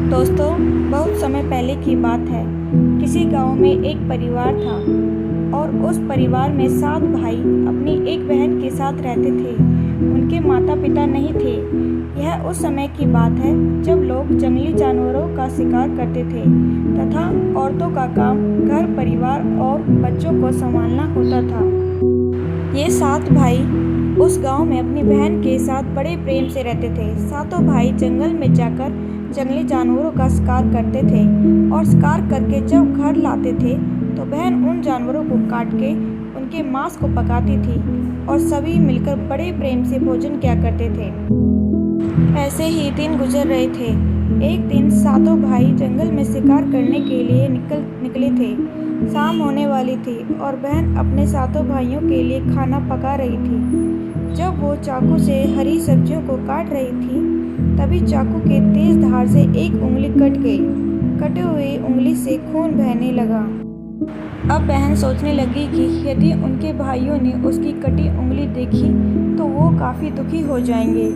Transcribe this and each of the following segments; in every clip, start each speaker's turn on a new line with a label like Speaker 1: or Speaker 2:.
Speaker 1: दोस्तों, बहुत समय पहले की बात है। किसी गांव में एक परिवार था और उस परिवार में 7 भाई अपनी एक बहन के साथ रहते थे। उनके माता पिता नहीं थे। यह उस समय की बात है जब लोग जंगली जानवरों का शिकार करते थे तथा औरतों का काम घर परिवार और बच्चों को संभालना होता था। ये 7 भाई उस गांव में अपनी बहन के साथ बड़े प्रेम से रहते थे। सातों भाई जंगल में जाकर जंगली जानवरों का शिकार करते थे और शिकार करके जब घर लाते थे तो बहन उन जानवरों को काट के उनके मांस को पकाती थी और सभी मिलकर बड़े प्रेम से भोजन किया करते थे। ऐसे ही दिन गुजर रहे थे। एक दिन सातों भाई जंगल में शिकार करने के लिए निकले थे। शाम होने वाली थी और बहन अपने सातों भाइयों के लिए खाना पका रही थी। जब वो चाकू से हरी सब्जियों को काट रही थी तभी चाकू के तेज धार से एक उंगली कट गई। कटी हुई उंगली से खून बहने लगा। अब बहन सोचने लगी कि यदि उनके भाइयों ने उसकी कटी उंगली देखी तो वो काफ़ी दुखी हो जाएंगे।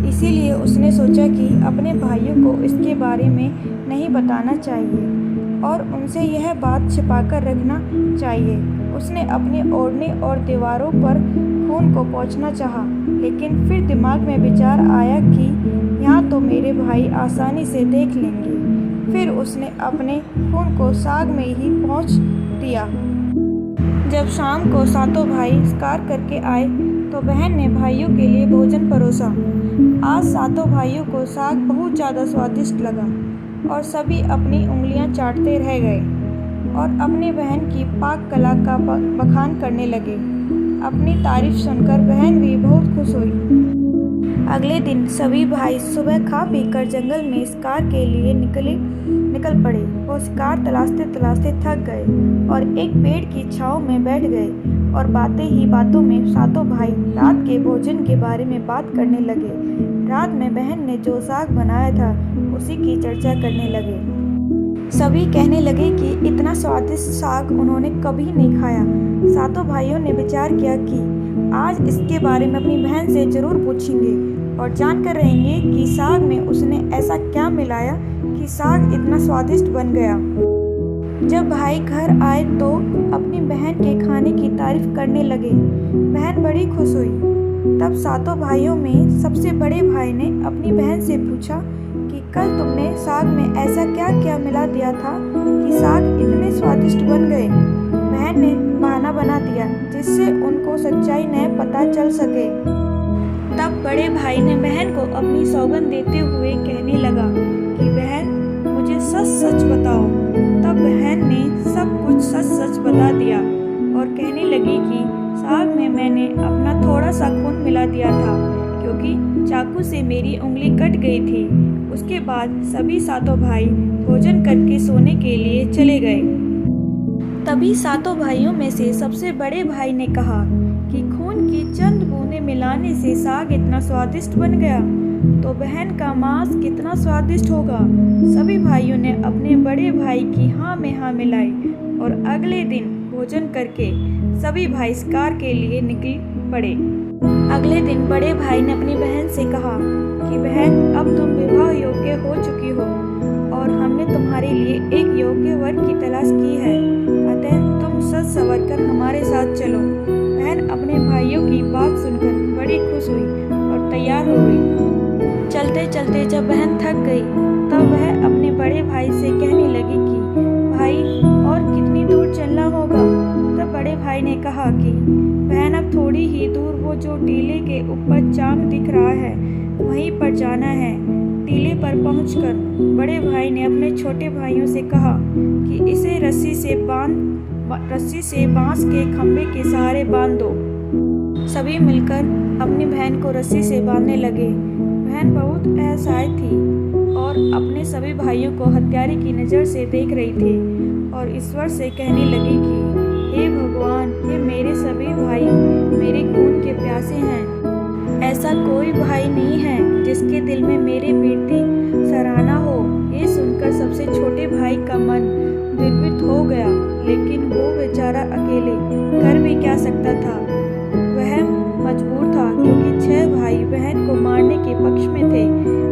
Speaker 1: इसीलिए उसने सोचा कि अपने भाइयों को इसके बारे में नहीं बताना चाहिए और उनसे यह बात छिपाकर रखना चाहिए। उसने अपने ओढ़ने और दीवारों पर खून को पोंछना चाहा, लेकिन फिर दिमाग में विचार आया कि यहाँ तो मेरे भाई आसानी से देख लेंगे। फिर उसने अपने खून को साग में ही पोंछ दिया। जब शाम को सातों भाई शिकार करके आए तो बहन ने भाइयों के लिए भोजन परोसा। आज सातों भाइयों को साग बहुत ज़्यादा स्वादिष्ट लगा और सभी अपनी उंगलियां चाटते रह गए और अपनी बहन की पाक कला का बखान करने लगे। अपनी तारीफ सुनकर बहन भी बहुत खुश हुई। अगले दिन सभी भाई सुबह खा पीकर जंगल में शिकार के लिए निकल पड़े। वो शिकार तलाशते तलाशते थक गए और एक पेड़ की छांव में बैठ गए और बातें ही बातों में सातों भाई रात के भोजन के बारे में बात करने लगे। रात में बहन ने जो साग बनाया था उसी की चर्चा करने लगे। सभी कहने लगे कि इतना स्वादिष्ट साग उन्होंने कभी नहीं खाया। सातों भाइयों ने विचार किया कि आज इसके बारे में अपनी बहन से जरूर पूछेंगे और जानकर रहेंगे कि साग में उसने ऐसा क्या मिलाया कि साग इतना स्वादिष्ट बन गया। जब भाई घर आए तो अपनी बहन के खाने की तारीफ करने लगे। बहन बड़ी खुश हुई। तब सातों भाइयों में सबसे बड़े भाई ने अपनी बहन से पूछा कि कल तुमने साग में ऐसा क्या क्या मिला दिया था कि साग इतने स्वादिष्ट बन गए। बहन ने बहाना बना दिया जिससे उनको सच्चाई न पता चल सके। तब बड़े भाई ने बहन को अपनी सौगंध देते हुए कहने लगा कि बहन मुझे सच सच बताओ। तब बहन ने सब कुछ सच सच बता दिया और कहने लगी कि साग में मैंने अपना थोड़ा सा खून मिला दिया था क्योंकि चाकू से मेरी उंगली कट गई थी। उसके बाद सभी सातों भाई भोजन करके सोने के लिए चले गए। तभी सातों भाइयों में से सबसे बड़े भाई ने कहा कि खून की चंद बूंदें मिलाने से साग इतना स्वादिष्ट बन गया तो बहन का मांस कितना स्वादिष्ट होगा। सभी भाइयों ने अपने बड़े भाई की हाँ में हाँ मिलाई और अगले दिन भोजन करके सभी भाई शिकार के लिए निकल पड़े। अगले दिन बड़े भाई ने अपनी बहन से कहा कि बहन अब तुम विवाह योग्य हो चुकी हो और हमने तुम्हारे लिए एक योग्य वर की तलाश की है, अतः तुम सज संवर कर हमारे साथ चलो। बहन अपने भाइयों की बात सुनकर बड़ी खुश हुई और तैयार हो गई। चलते चलते जब बहन थक गई तब वह अपने बड़े भाई से कहने लगी कि भाई और कितनी दूर चलना होगा। तब बड़े भाई ने कहा कि बहन अब थोड़ी ही दूर वो जो टीले के ऊपर चांद दिख रहा है वहीं पर जाना है। टीले पर पहुंचकर बड़े भाई ने अपने छोटे भाइयों से कहा कि इसे रस्सी से बांस के खंभे के सहारे बांध दो। सभी मिलकर अपनी बहन को रस्सी से बांधने लगे। बहन बहुत असहाय थी और अपने सभी भाइयों को हत्यारे की नज़र से देख रही थी और ईश्वर से कहने लगी कि हे भगवान, ये मेरे सभी भाई मेरे खून के प्यासे हैं। ऐसा कोई भाई नहीं है जिसके दिल में मेरे बेटी सराहना हो। ये सुनकर सबसे छोटे भाई का मन द्रवित हो गया, लेकिन वो बेचारा अकेले कर भी क्या सकता था। वह मजबूर था क्योंकि 6 भाई बहन को मारने के पक्ष में थे।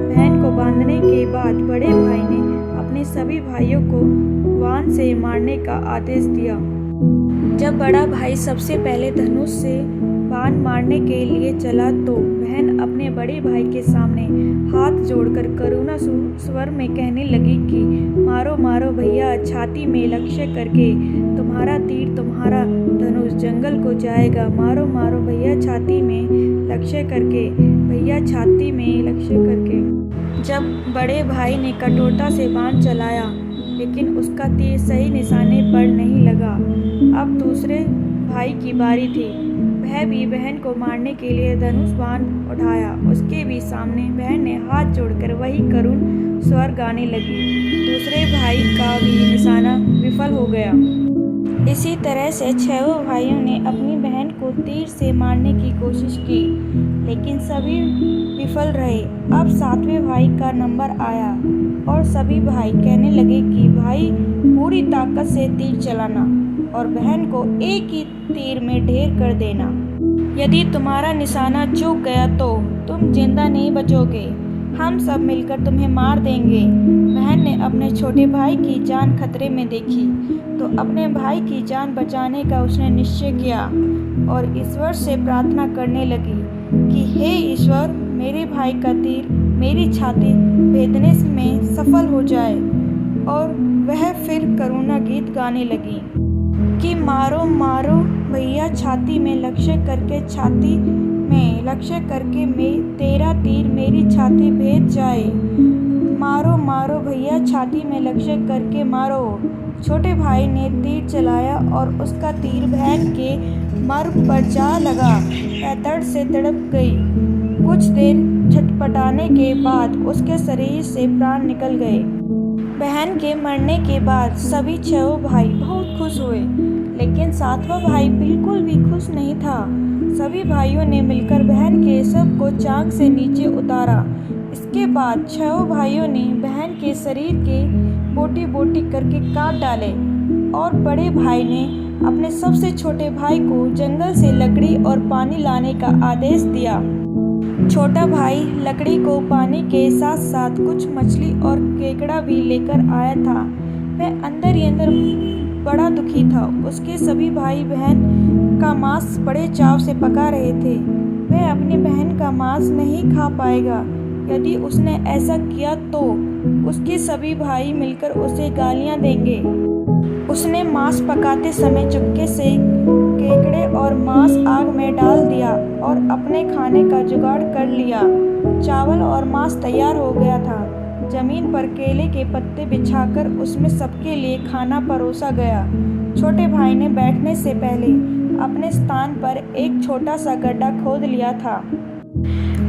Speaker 1: बहन को बांधने के बाद बड़े भाई ने अपने सभी भाइयों को बाण से मारने का आदेश दिया। जब बड़ा भाई सबसे पहले धनुष से बाण मारने के लिए चला तो बहन अपने बड़े भाई के सामने हाथ जोड़कर करुणा स्वर में कहने लगी कि मारो मारो भैया, छाती में लक्ष्य करके, तुम्हारा तीर तुम्हारा धनुष जंगल को जाएगा। मारो मारो भैया, छाती में लक्ष्य करके, भैया छाती में लक्ष्य करके। जब बड़े भाई ने कठोरता से बाण चलाया लेकिन उसका तीर सही निशाने पर नहीं लगा। अब दूसरे भाई की बारी थी। वह भी बहन को मारने के लिए धनुष बाण उठाया। उसके भी सामने बहन ने हाथ जोड़कर वही करुण स्वर गाने लगी। दूसरे भाई का भी निशाना विफल हो गया। इसी तरह से छहों भाइयों ने अपनी बहन को तीर से मारने की कोशिश की लेकिन सभी विफल रहे। अब सातवें भाई का नंबर आया और सभी भाई कहने लगे कि भाई पूरी ताकत से तीर चलाना और बहन को एक ही तीर में ढेर कर देना। यदि तुम्हारा निशाना चूक गया तो तुम जिंदा नहीं बचोगे, हम सब मिलकर तुम्हें मार देंगे। बहन ने अपने छोटे भाई की जान खतरे में देखी तो अपने भाई की जान बचाने का उसने निश्चय किया और ईश्वर से प्रार्थना करने लगी कि हे ईश्वर, मेरे भाई का तीर मेरी छाती भेदने में सफल हो जाए। और वह फिर करुणा गीत गाने लगी कि मारो मारो भैया, छाती में लक्ष्य करके, छाती में लक्ष्य करके तेरा तीर मेरी छाती भेद जाए। मारो मारो भैया, छाती में लक्ष्य करके मारो। छोटे भाई ने तीर चलाया और उसका तीर बहन के मर्म पर जा लगा। वह दर्द से तड़प गई। कुछ देर छटपटाने के बाद उसके शरीर से प्राण निकल गए। बहन के मरने के बाद सभी छहों भाई बहुत खुश हुए लेकिन सातवां भाई बिल्कुल भी खुश नहीं था। सभी भाइयों ने मिलकर बहन के शव को चाक से नीचे उतारा। इसके बाद छहों भाइयों ने बहन के शरीर के बोटी बोटी करके काट डाले और बड़े भाई ने अपने सबसे छोटे भाई को जंगल से लकड़ी और पानी लाने का आदेश दिया। छोटा भाई लकड़ी को पानी के साथ साथ कुछ मछली और केकड़ा भी लेकर आया था। वह अंदर ही अंदर बड़ा दुखी था। उसके सभी भाई बहन का मांस बड़े चाव से पका रहे थे। वह अपनी बहन का मांस नहीं खा पाएगा। यदि उसने ऐसा किया तो उसके सभी भाई मिलकर उसे गालियां देंगे। उसने मांस पकाते समय चुपके से केकड़े और मांस आग में डाल दिया और अपने खाने का जुगाड़ कर लिया। चावल और मांस तैयार हो गया था। जमीन पर केले के पत्ते बिछाकर उसमें सबके लिए खाना परोसा गया। छोटे भाई ने बैठने से पहले अपने स्थान पर एक छोटा सा गड्ढा खोद लिया था।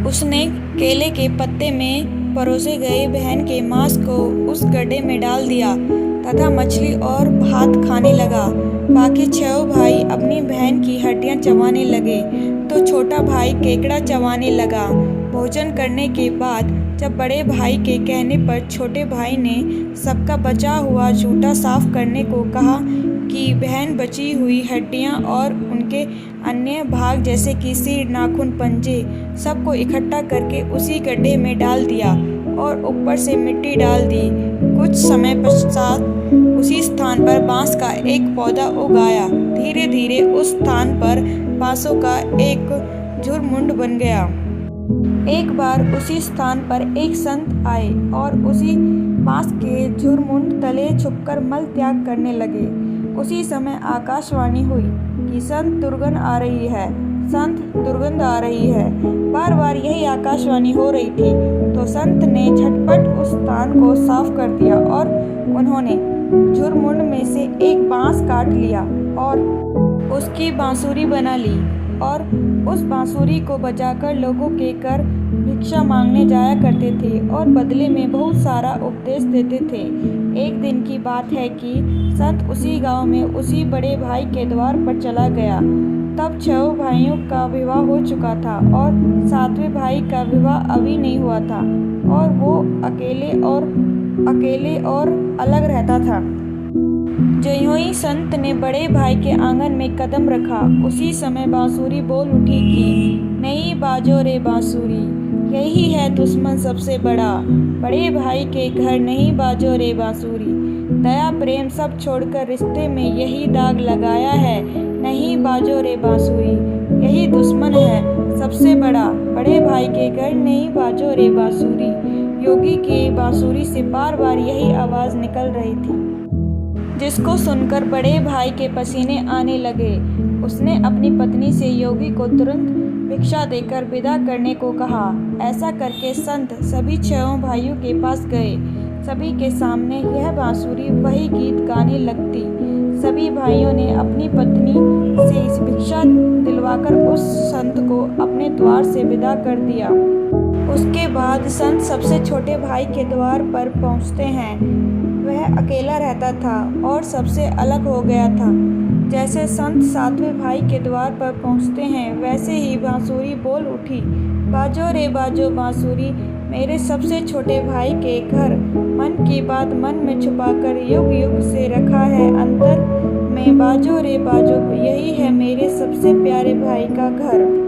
Speaker 1: उसने केले के पत्ते में परोसे गए बहन के मांस को उस गड्ढे में डाल दिया तथा मछली और भात खाने लगा। बाकी छह भाई अपनी बहन की हड्डियां चबाने लगे तो छोटा भाई केकड़ा चबाने लगा। भोजन करने के बाद जब बड़े भाई के कहने पर छोटे भाई ने सबका बचा हुआ झूठा साफ करने को कहा कि बहन बची हुई हड्डियां और उनके अन्य भाग जैसे कि सिर, नाखून, पंजे सबको इकट्ठा करके उसी गड्ढे में डाल दिया और ऊपर से मिट्टी डाल दी। कुछ समय पश्चात उसी स्थान पर बांस का एक पौधा उग आया। धीरे धीरे उस स्थान पर बांसों का एक झुरमुंड बन गया। एक बार उसी स्थान पर एक संत आए और उसी बांस के झुरमुंड तले छुपकर मल त्याग करने लगे। उसी समय आकाशवाणी हुई कि संत दुर्गंध आ रही है, संत दुर्गंध आ रही है। बार बार यही आकाशवाणी हो रही थी तो संत ने झटपट उस स्थान को साफ कर दिया और उन्होंने झुरमुंड में से एक बांस काट लिया और उसकी बांसुरी बना ली और उस बांसुरी को बजाकर लोगों के कर भिक्षा मांगने जाया करते थे और बदले में बहुत सारा उपदेश देते थे। एक दिन की बात है कि संत उसी गांव में उसी बड़े भाई के द्वार पर चला गया। तब छह भाइयों का विवाह हो चुका था और सातवें भाई का विवाह अभी नहीं हुआ था और वो अकेले और अलग रहता था। ज्यों ही संत ने बड़े भाई के आंगन में कदम रखा उसी समय बांसुरी बोल उठी कि नहीं बाजो रे बांसुरी, यही है दुश्मन सबसे बड़ा, बड़े भाई के घर नहीं बाजो रे बांसुरी। दया प्रेम सब छोड़कर रिश्ते में यही दाग लगाया है, नहीं बाजो रे बांसुरी। यही दुश्मन है सबसे बड़ा, बड़े भाई के घर नहीं बाजो रे बांसुरी। योगी की बांसुरी से बार बार यही आवाज़ निकल रही थी, जिसको सुनकर बड़े भाई के पसीने आने लगे। उसने अपनी पत्नी से योगी को तुरंत भिक्षा देकर विदा करने को कहा। ऐसा करके संत सभी 6 भाइयों के पास गए। सभी के सामने यह बांसुरी वही गीत गाने लगती। सभी भाइयों ने अपनी पत्नी से भिक्षा दिलवाकर उस संत को अपने द्वार से विदा कर दिया। उसके बाद संत सबसे छोटे भाई के द्वार पर पहुंचते हैं। वह अकेला रहता था और सबसे अलग हो गया था। जैसे संत 7वें भाई के द्वार पर पहुंचते हैं, वैसे ही बांसुरी बोल उठी, बाजो रे बाजो बांसुरी, मेरे सबसे छोटे भाई के घर। मन की बात मन में छुपाकर युग युग से रखा है अंतर में, बाजो रे बाजो, यही है मेरे सबसे प्यारे भाई का घर।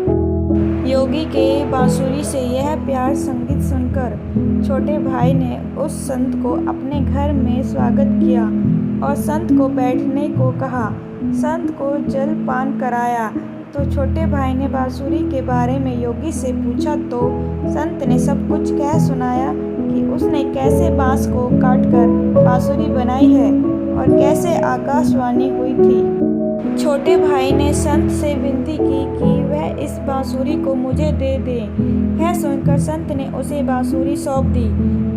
Speaker 1: योगी के बांसुरी से यह प्यार संगीत सुनकर छोटे भाई ने उस संत को अपने घर में स्वागत किया और संत को बैठने को कहा। संत को जल पान कराया तो छोटे भाई ने बांसुरी के बारे में योगी से पूछा तो संत ने सब कुछ कह सुनाया कि उसने कैसे बांस को काटकर बांसुरी बनाई है और कैसे आकाशवाणी हुई थी। छोटे भाई ने संत से विनती की कि वह इस बांसुरी को मुझे दे दे। यह सुनकर संत ने उसे बांसुरी सौंप दी।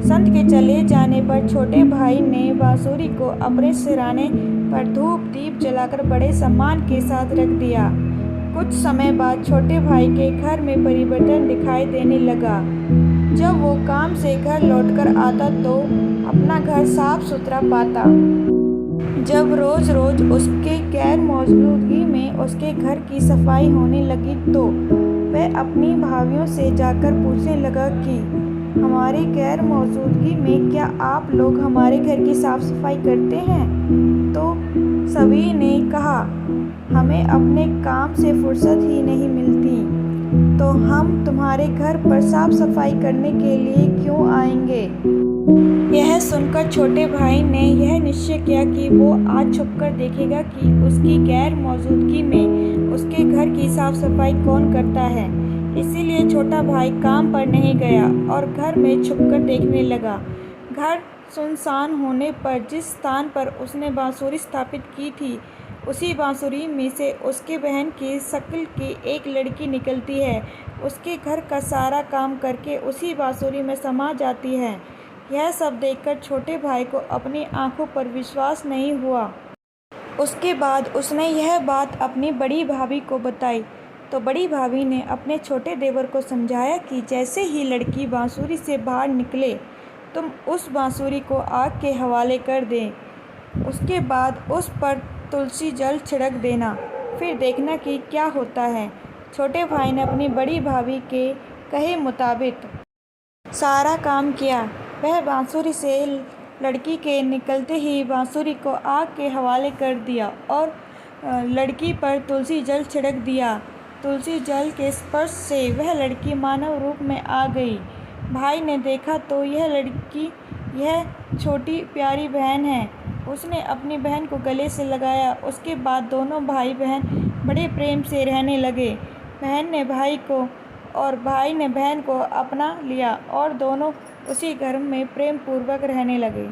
Speaker 1: संत के चले जाने पर छोटे भाई ने बांसुरी को अपने सिराने पर धूप दीप जलाकर बड़े सम्मान के साथ रख दिया। कुछ समय बाद छोटे भाई के घर में परिवर्तन दिखाई देने लगा। जब वो काम से घर लौटकर आता तो अपना घर साफ सुथरा पाता। जब रोज रोज उसके गैर मौजूदगी में उसके घर की सफाई होने लगी तो वह अपनी भाभियों से जाकर पूछने लगा कि हमारी गैर मौजूदगी में क्या आप लोग हमारे घर की साफ सफाई करते हैं? तो सभी ने कहा, हमें अपने काम से फुर्सत ही नहीं मिलती, तो हम तुम्हारे घर पर साफ सफाई करने के लिए क्यों आएंगे? यह सुनकर छोटे भाई ने यह निश्चय किया कि वो आज छुपकर देखेगा कि उसकी गैर मौजूदगी में उसके घर की साफ सफाई कौन करता है। इसीलिए छोटा भाई काम पर नहीं गया और घर में छुपकर देखने लगा। घर सुनसान होने पर जिस स्थान पर उसने बांसुरी स्थापित की थी, उसी बांसुरी में से उसके बहन की शक्ल की एक लड़की निकलती है। उसके घर का सारा काम करके उसी बांसुरी में समा जाती है। यह सब देखकर छोटे भाई को अपनी आंखों पर विश्वास नहीं हुआ। उसके बाद उसने यह बात अपनी बड़ी भाभी को बताई तो बड़ी भाभी ने अपने छोटे देवर को समझाया कि जैसे ही लड़की बांसुरी से बाहर निकले, तुम उस बांसुरी को आग के हवाले कर दें। उसके बाद उस पर तुलसी जल छिड़क देना, फिर देखना कि क्या होता है। छोटे भाई ने अपनी बड़ी भाभी के कहे मुताबिक सारा काम किया। वह बांसुरी से लड़की के निकलते ही बांसुरी को आग के हवाले कर दिया और लड़की पर तुलसी जल छिड़क दिया। तुलसी जल के स्पर्श से वह लड़की मानव रूप में आ गई। भाई ने देखा तो यह लड़की यह छोटी प्यारी बहन है। उसने अपनी बहन को गले से लगाया। उसके बाद दोनों भाई बहन बड़े प्रेम से रहने लगे। बहन ने भाई को और भाई ने बहन को अपना लिया और दोनों उसी घर में प्रेम पूर्वक रहने लगे।